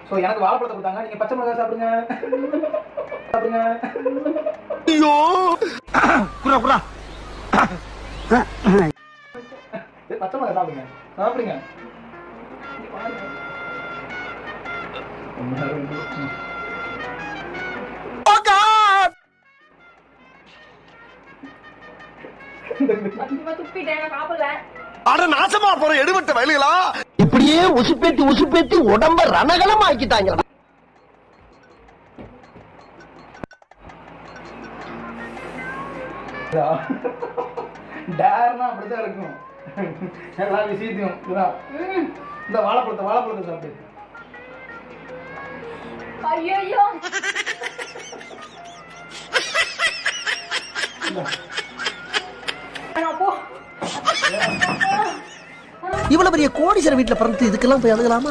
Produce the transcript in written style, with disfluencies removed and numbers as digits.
So எனக்கு வாழைப்பழத்தை கொடுத்தாங்க, நீங்க பச்சை மிளகாய் சாப்பிடுங்க சாப்பிடுங்க. ஐயோ குரா குரா பச்சை மிளகாய் சாப்பிடுங்க சாப்பிடுங்க. அட நாசமா போற எடுபட்ட வயலுகளா, இப்படியே உசுப்பேத்தி உடம்ப ரணகலம் ஆக்கிட்டாங்க. டேர்னா அப்படிதான் இருக்கும் எல்லா விஷயத்தையும். இந்த வாழைப்பழத்தை சாப்பிட்டு. ஐயோ இவ்வளவு பெரிய கோடீஸ்வரர் வீட்டுல பிறந்து இதுக்கெல்லாம் போய் அழுகலாமா?